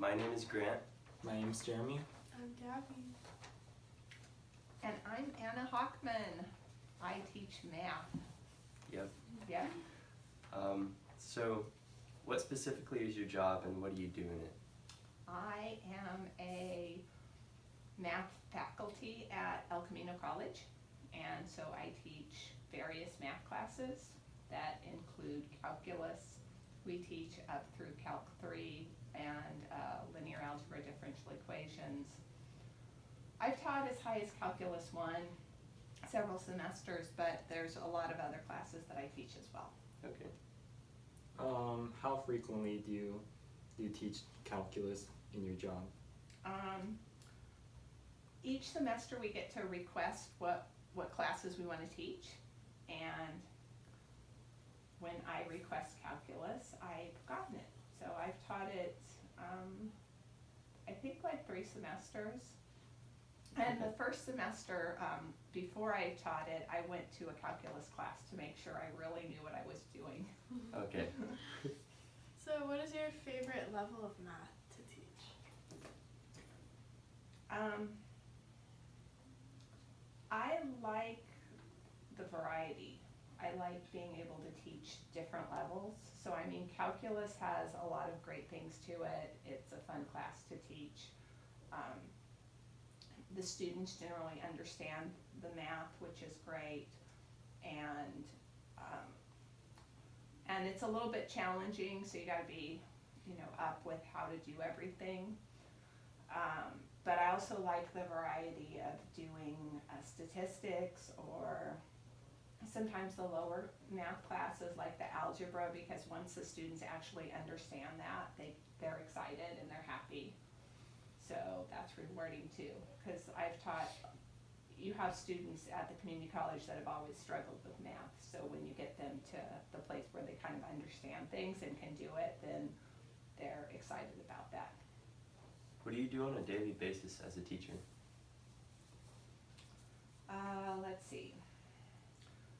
my name is Grant. My name's Jeremy. I'm Gabby. And I'm Anna Hockman. I teach math. Yep. Yeah. So what specifically is your job and what do you do in it? I am a math faculty at El Camino College, and so I teach various math classes that include calculus. We teach up through Calc 3 and linear algebra differential equations. I've taught as high as Calculus 1 several semesters, but there's a lot of other classes that I teach as well. Okay. How frequently do you teach calculus in your job? Each semester we get to request what classes we want to teach, and when I request calculus, I've gotten it. So I've taught it, I think like 3 semesters. And the first semester, before I taught it, I went to a calculus class to make sure I really knew what I was doing. Okay. So what is your favorite level of math to teach? I like the variety. I like being able to teach different levels. So I mean, calculus has a lot of great things to it. It's a fun class to teach. The students generally understand the math, which is great, and it's a little bit challenging, so you got to be, up with how to do everything. But I also like the variety of doing statistics, or sometimes the lower math classes like the algebra, because once the students actually understand that, they're excited and they're happy. So that's rewarding too, because you have students at the community college that have always struggled with math. So when you get them to the place where they kind of understand things and can do it, then they're excited about that. What do you do on a daily basis as a teacher? Let's see.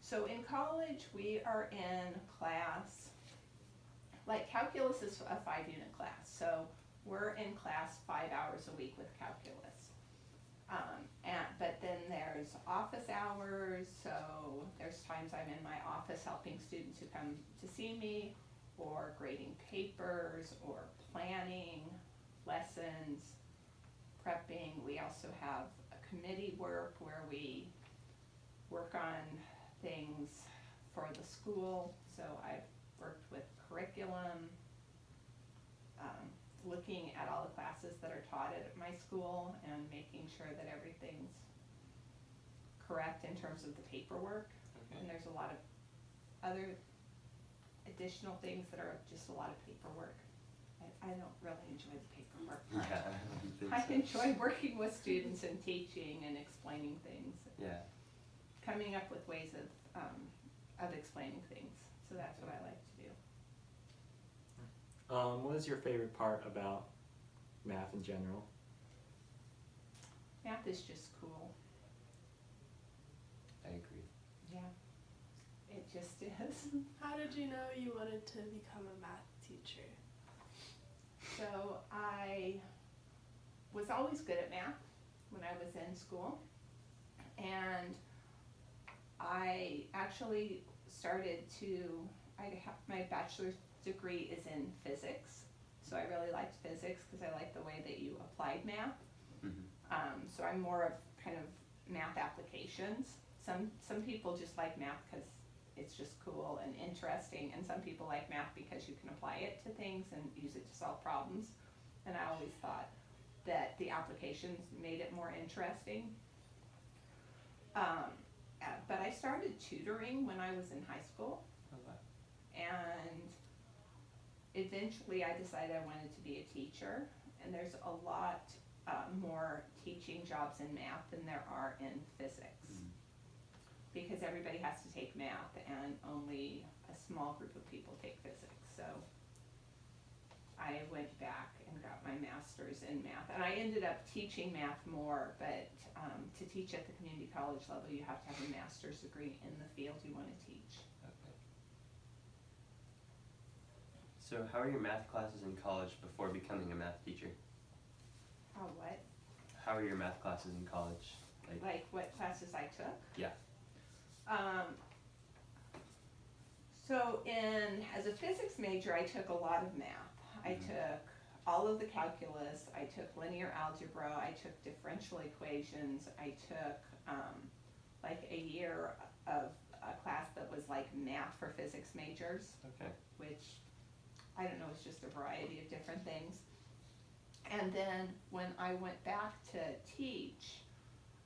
So in college, we are in class, like calculus is a 5-unit class. So we're in class 5 hours a week with calculus. But then there's office hours, so there's times I'm in my office helping students who come to see me, or grading papers, or planning lessons, prepping. We also have a committee work where we work on things for the school. So I've worked with curriculum, looking at all the classes that are taught at my school and making sure that everything's correct in terms of the paperwork. Okay. And there's a lot of other additional things that are just a lot of paperwork. I don't really enjoy the paperwork part. Yeah, I enjoy working with students and teaching and explaining things. Yeah. Coming up with ways of explaining things. So that's what I like to do. What is your favorite part about math in general? Math is just cool. I agree. Yeah, it just is. How did you know you wanted to become a math teacher? So I was always good at math when I was in school, and I actually my bachelor's degree is in physics, so I really liked physics because I like the way that you applied math. Mm-hmm. So I'm more of kind of math applications. Some people just like math because it's just cool and interesting, and some people like math because you can apply it to things and use it to solve problems. And I always thought that the applications made it more interesting. But I started tutoring when I was in high school, and eventually I decided I wanted to be a teacher, and there's a lot more teaching jobs in math than there are in physics, because everybody has to take math and only a small group of people take physics. So I went back and got my master's in math, and I ended up teaching math more, but to teach at the community college level you have to have a master's degree in the field you want to teach. Okay. So how are your math classes in college before becoming a math teacher? Oh, what? How are your math classes in college? Like what classes I took? Yeah. So as a physics major, I took a lot of math. I took all of the calculus, I took linear algebra, I took differential equations, I took like a year of a class that was like math for physics majors, Okay. which I don't know, it's just a variety of different things. And then when I went back to teach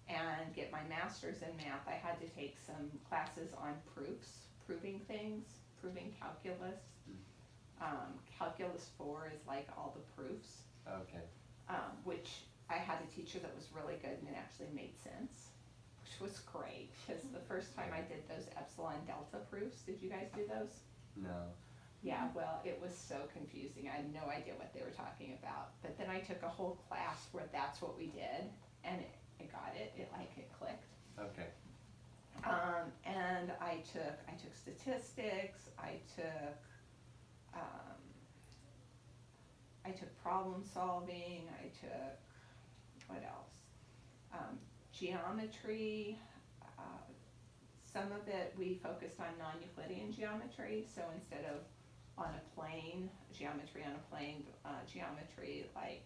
and get my master's in math, I had to take some classes on proofs, proving things, proving calculus. Calculus 4 is like all the proofs, Okay. which I had a teacher that was really good and it actually made sense, which was great, because the first time I did those epsilon delta proofs, did you guys do those? No. Yeah, well, it was so confusing. I had no idea what they were talking about. But then I took a whole class where that's what we did, and it got it. It clicked. Okay. And I took statistics. I took problem solving. I took what else? Geometry. Some of it we focused on non-Euclidean geometry. So instead of on a plane, geometry on a plane, geometry like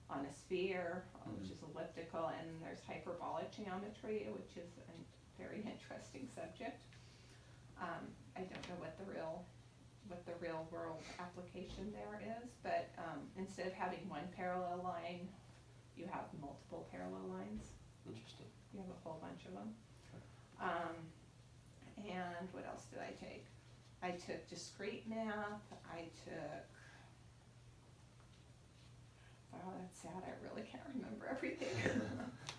on a sphere, which is elliptical, and there's hyperbolic geometry, which is a very interesting subject. I don't know what the real world application there is, but instead of having one parallel line, you have multiple parallel lines. Interesting. You have a whole bunch of them. And what else did I take? I took discrete math, I took, wow, that's sad, I really can't remember everything.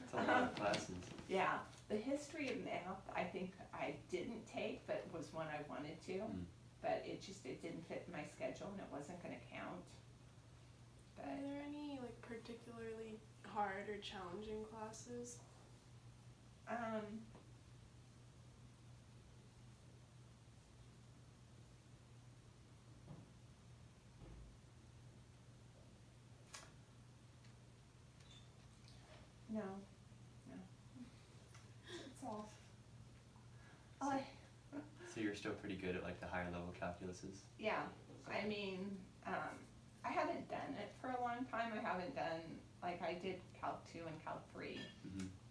It's a lot of classes. Yeah, the history of math, I think I didn't take, but was one I wanted to. But it didn't fit in my schedule and it wasn't gonna count. But Are there any like particularly hard or challenging classes? No. It's all. So you're still pretty good at like the higher level calculuses? Yeah, I mean, I haven't done it for a long time. I haven't done, like I did Calc 2 and Calc 3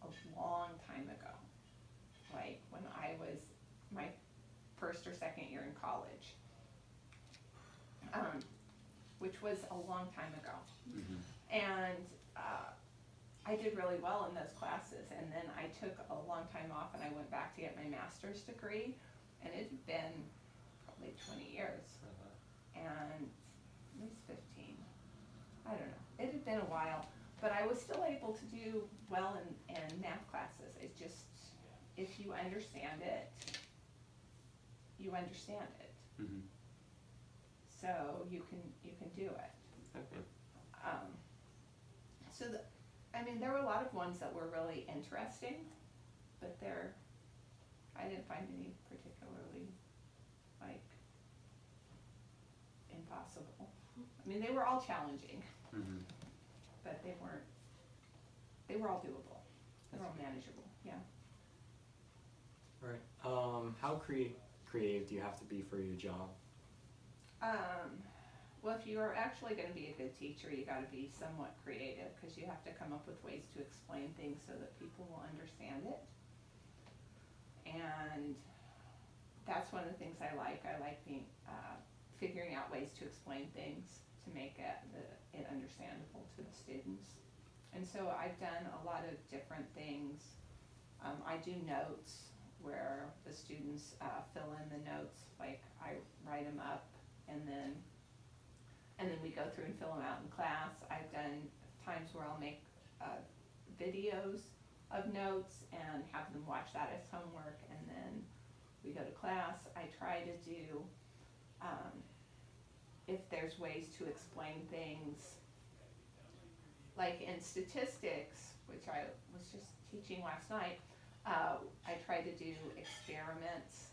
a long time ago. Like when I was my first or second year in college, which was a long time ago. And I did really well in those classes, and then I took a long time off and I went back to get my master's degree, and it had been probably 20 years, and at least 15, I don't know, it had been a while, but I was still able to do well in math classes. It's just, if you understand it, you understand it. So you can do it. Okay. So there were a lot of ones that were really interesting, but I didn't find any particularly like impossible. They were all challenging, but they were all doable. They were all manageable, yeah. Right. How creative do you have to be for your job? Well, if you are actually going to be a good teacher, you got to be somewhat creative, because you have to come up with ways to explain things so that people will understand it. And that's one of the things I like. I like figuring out ways to explain things to make it understandable to the students. And so I've done a lot of different things. I do notes where the students fill in the notes, like I write them up, and then we go through and fill them out in class. I've done times where I'll make videos of notes and have them watch that as homework, and then we go to class. I try to do, if there's ways to explain things, like in statistics, which I was just teaching last night, I try to do experiments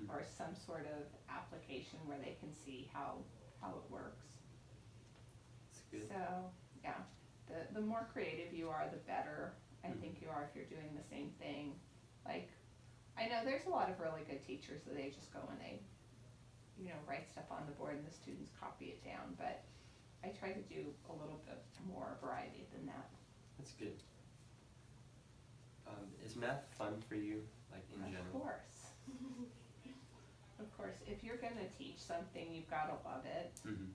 or some sort of application where they can see how how it works. That's good. So, yeah, the more creative you are, the better I Mhm. think you are if you're doing the same thing. Like, I know there's a lot of really good teachers that they just go and they, write stuff on the board and the students copy it down, but I try to do a little bit more variety than that. That's good. Is math fun for you, like in Of general? course. Of course, if you're gonna teach something, you've gotta love it. Mm-hmm.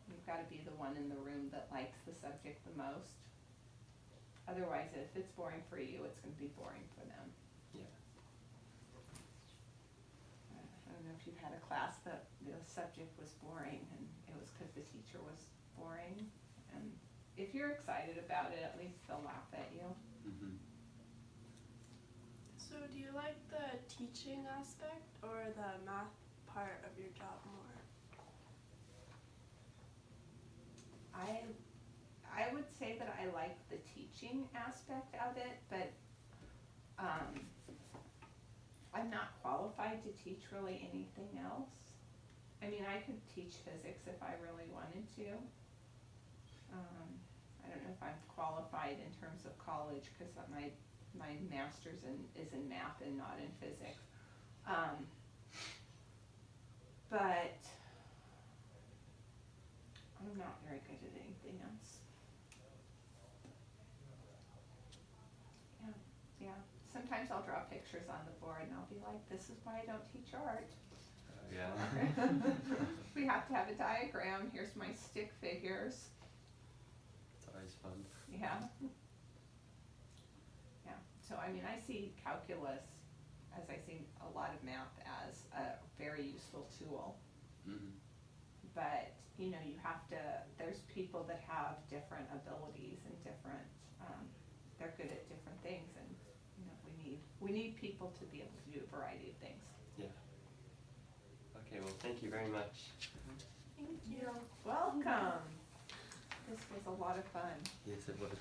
You've gotta be the one in the room that likes the subject the most. Otherwise, if it's boring for you, it's gonna be boring for them. Yeah. I don't know if you've had a class that the subject was boring and it was because the teacher was boring. And if you're excited about it, at least they'll laugh at you. Mm-hmm. So do you like the teaching aspect or the math part of your job more? I would say that I like the teaching aspect of it, but I'm not qualified to teach really anything else. I mean, I could teach physics if I really wanted to. I don't know if I'm qualified in terms of college because my master's is in math and not in physics. But I'm not very good at anything else. Yeah. Sometimes I'll draw pictures on the board and I'll be like, this is why I don't teach art. Yeah. We have to have a diagram. Here's my stick figures. It's always fun. Yeah. Yeah. So I mean, I see calculus as I see a lot of math as a very useful tool. Mm-hmm. But you have to. There's people that have different abilities and different. They're good at different things, and we need people to be able to do a variety of things. Yeah. Okay. Well, thank you very much. Thank you. You're welcome. This was a lot of fun. Yes, it was.